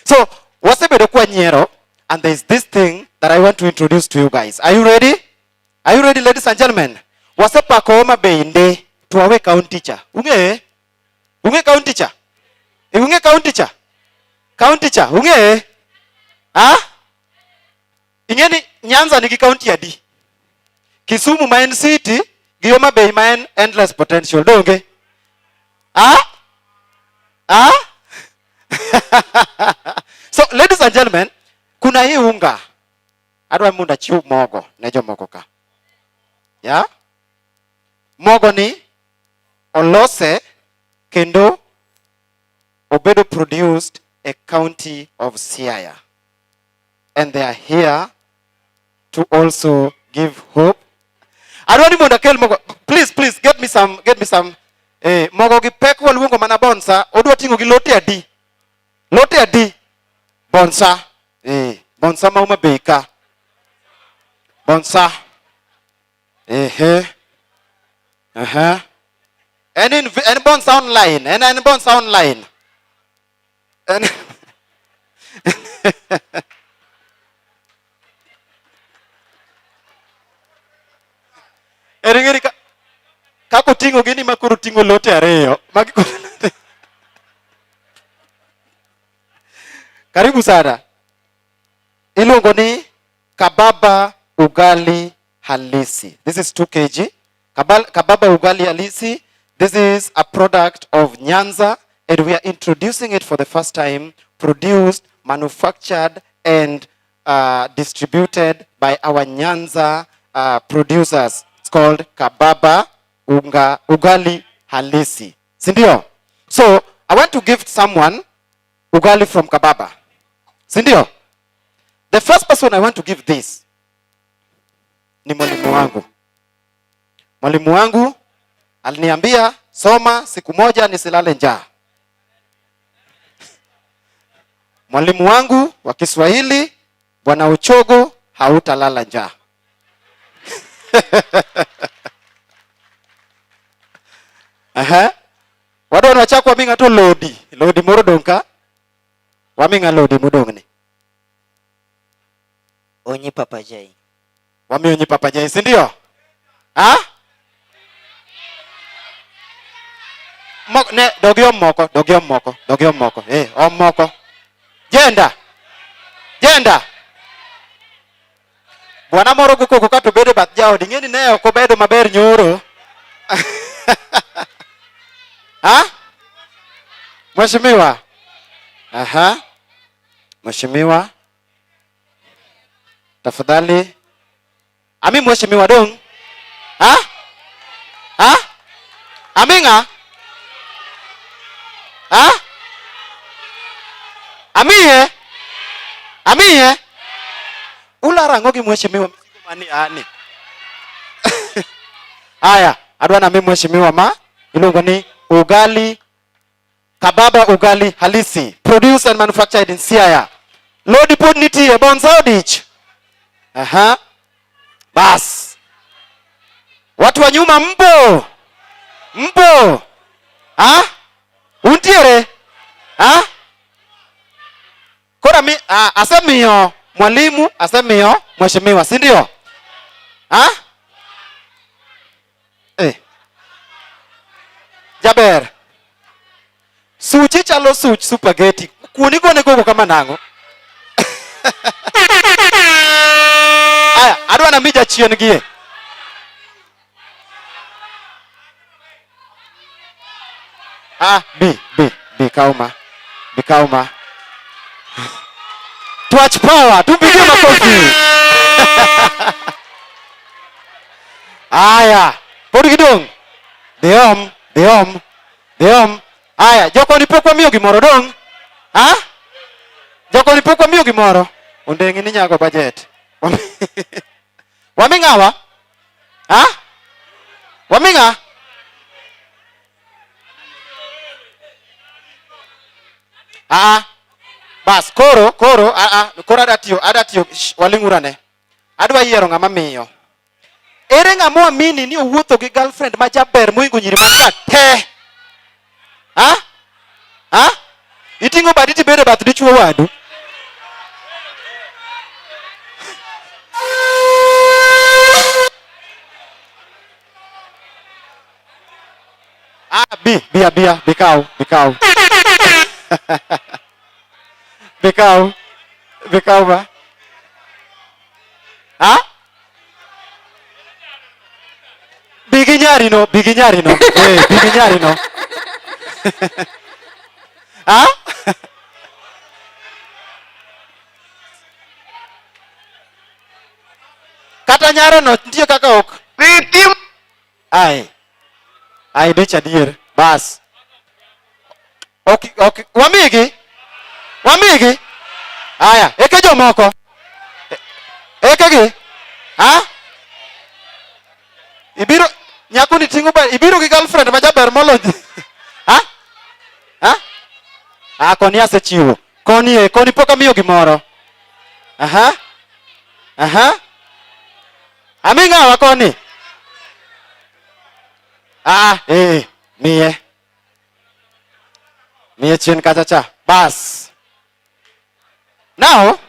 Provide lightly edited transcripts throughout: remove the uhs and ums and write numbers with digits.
So, wasebedo kwa nyero, and there's this thing that I want to introduce to you guys. Are you ready? Are you ready, ladies and gentlemen? Wasepako Homa Bay nde tuwawe county cha. Unge county cha? Unge county cha? County cha? Unge? Ha? Ingeni Nyanza niki county ya di. Kisumu main city, Homa Bay main endless potential. Donge? Ha? Ha? So, ladies and gentlemen, kuna hii unga. Adwa munda chiu mogo, nejo mogo ka. Yeah? Mogo ni olose kendo obedo produced a county of Siaya. And they are here to also give hope. Adwa ni munda kel mogo. Please, get me some mogo gi pek waluongo mana bonsa, odwa tingo gi lote adi. Lote adi. Bonsa. Bonsa ma Homa Bay ka. Bonsa. And bonsa online. And bonsa online. And Erigeri kako tingo gini makuru tingo lote areyo. Karibu sana. Ilongo ni kababa ugali halisi. This is 2 kg. Kababa ugali halisi. This is a product of Nyanza, and we are introducing it for the first time, produced, manufactured, and distributed by our Nyanza producers. It's called kababa ugali halisi. Sindio? So, I want to gift someone ugali from kababa. Sindio? The first person I want to give this ni mwalimu wangu. Mwalimu wangu aliniambia soma siku moja nisilale njaa. Mwalimu wangu wa Kiswahili, Bwana Uchogo, hautalala njaa. Wado na chakwa minga to lodi moro donka. Waminga lodi mudongni. Onyi Papa Jai. Wami onyi Papa Jai, sindio? Ha? Dogi moko. Moko. Jenda. Bwana moro guko kato bedo bat jao, dingeni ne oko bedo maber nyoro. Ha? Mheshimiwa. Mheshimiwa. Tafadhali. Ami mheshimiwa dong. Ha? Aminga? Ha? Amiye? Ulara ngogi mheshimiwa msiku mani ani. Aya, adwa na mimi mheshimiwa ma ilongo ni ugali kababa ugali halisi, produced and manufactured in Siaya. Lodi pod nitie bonsa odich. Bas. Watu wa nyuma mpo. Ha? Untiere? Ha? Kora mi asemiyo mwalimu, asemiyo mheshimiwa, si ndio? Ha? Jaber. Suchi chalo such spaghetti. Kuniko ne koko kama nango. Aya, adwa na mija chien gie. Bi kauma. Touch power, tupige makofi. Aya, podi kidong. Deom. Aya, joko ni pokwa miyo gimoro dong. Ha? Joko ni pokwa miyo gimoro. Undengi ni nyago budget. Wamingawa? Ha? Waminga? Bas, koro adatio, walingurane. Adwa yiero ng'ama miyo. Ere ng'ama amini ni owuotho gi girlfriend ma jaber moingo nyiri man ka te. Ha? Itingo badi tibede bath dichuo wadu. Bikau. Bikau ba? Ha? Biginyari no. Biginyari no. Ha? Kata nyara no, ntie kaka ok. Bitim. Ai becha dier. Bas. Okay. Wamigi. Aya, eke jomoko. Eke gi. Ha? Ibiro nyakuni tingu ba ibiro gi girlfriend ma jaber molo. Ha? Koni asechiwo. Koni poka miyo gimoro. Aha. Aminga wa koni. Miye chien kacha. Bas. Now,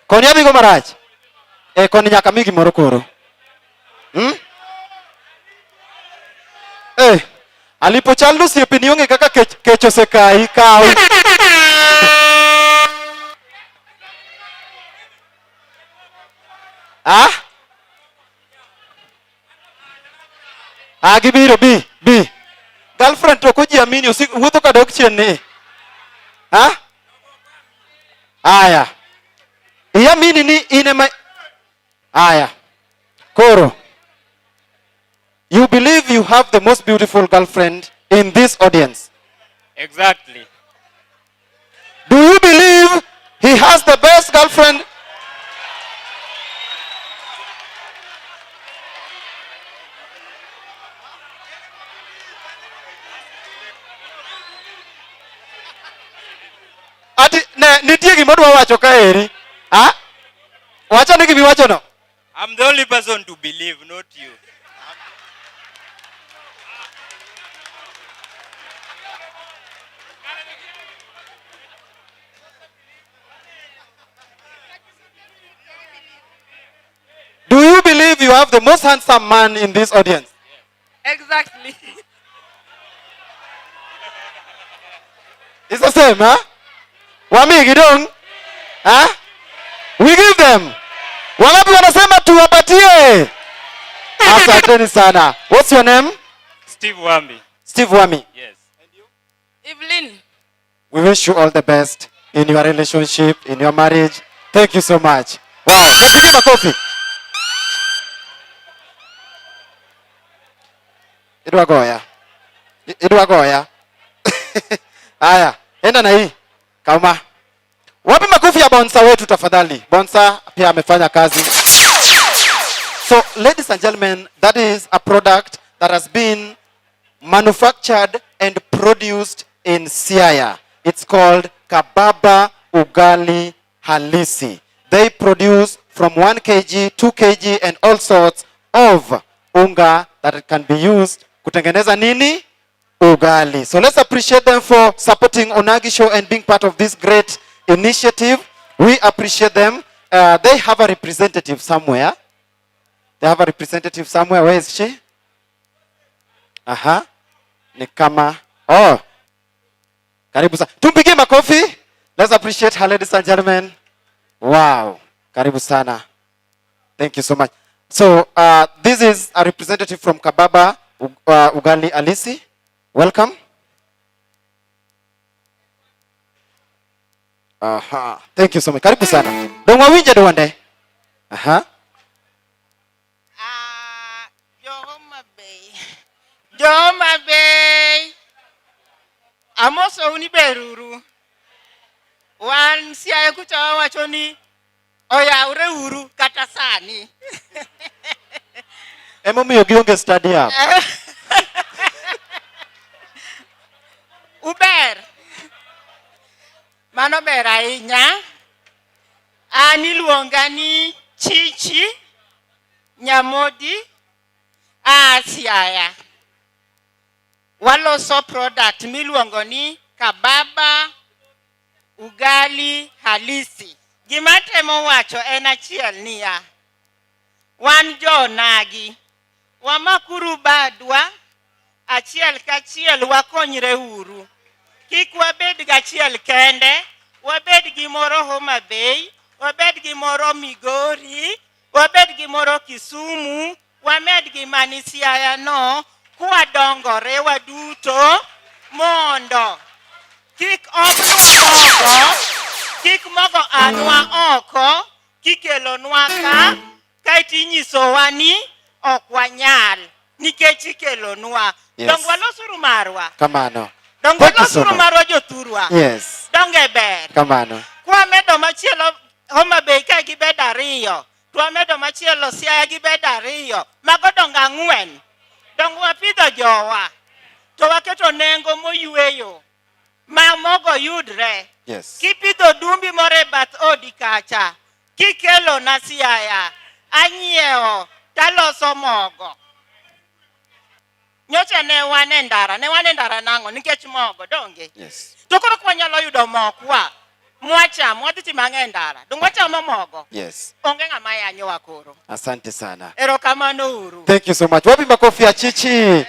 koni abigo marach. Koni nyaka migi moro koro. Alipo chaldo siepe ni onge kaka kecho sekai kao. Gibiro bi. Girlfriend to kuji amini wuotho ka dok chien ni. Aya. Iamini ni ine Aya. Koro. You believe you have the most beautiful girlfriend in this audience? Exactly. Do you believe he has the best girlfriend? Nitie gimodwa wacho kaeri. Wacha ni gimiwacho no. I'm the only person to believe, not you. Do you believe you have the most handsome man in this audience? Exactly. It's the same, huh? Wamigi dong? We give them. Wangapi wanasema tuwapatie? Asanteni sana. What's your name? Steve Wambi. Steve Wami. Yes. And you? Evelyn. We wish you all the best in your relationship, in your marriage. Thank you so much. Wow. Nipige makofi. Idwa goya. Aya, enda na hii. Kauma. Wapi makofi ya bonsa wetu tafadhali? Bonsa pia amefanya kazi. So, ladies and gentlemen, that is a product that has been manufactured and produced in Siaya. It's called Kababa Ugali Halisi. They produce from 1 kg, 2 kg, and all sorts of unga that can be used kutengeneza nini? Ugali. So let's appreciate them for supporting Onagi Show and being part of this great initiative. We appreciate them. They have a representative somewhere. Where is she? Ni kama. Oh. Karibu sana. Tumpigie makofi. Let's appreciate her, ladies and gentlemen. Wow. Karibu sana. Thank you so much. So, this is a representative from Kababa Ugali Halisi. Welcome. Thank you so much. Karibu sana. Dongwa winja duwande. Homa Bay. Amoso uniberuru. Wan Siaya kucha wachoni oyaure uru kata sani. Emomiyo gionge stadium. Uber. Mano ber ahinya. An iluonga ni Chichi Nyamodi Siaya. Waloso product miluongo ni kababa, ugali halisi. Gima temo wacho en achiel niya. Wan jo-onagi, wamakuru badwa, achiel kachiel wakonyre uru. Kik wabed gachiel kende, wabed gi moro Homa Bay, wabed gi moro Migori, wabed gi moro Kisumu, wamed gi mani Siaya no, kwadongore waduto mondo. Kik mogo, kik mogo anwa oko, kikelonwa ka, kaiti inyisowa ni ok wanyal, nikech ikelonwa. Yes. Dong walosuru marwa. Kamano. Dong Thank you so walosuru much. marwa jothurwa. Yes. Donge ber. Kamano. Kwamedo machielo Homa Bay ka gibed 2, twamedo machielo Siaya gibed 2, mago dongo 4. Dong wapidho jowa, to waketo nengo moyweyo, ma mogo yudre. Yes. Kipidho dumbi moro e bath odi kacha, kikelo na Siaya, anyiewo, taloso mogo. Nyocha ne wan e ndara nang'o nikech mogo donge. Yes. To koro kwanyalo yudo mokwa, mwachamo, wadhi timo ang'o e ndara? Dong wachamo mogo. Yes. Onge ng'ama yanyowa koro. Asante sana. Erokamano uru. Thank you so much. Wapi makofi ya Chichi?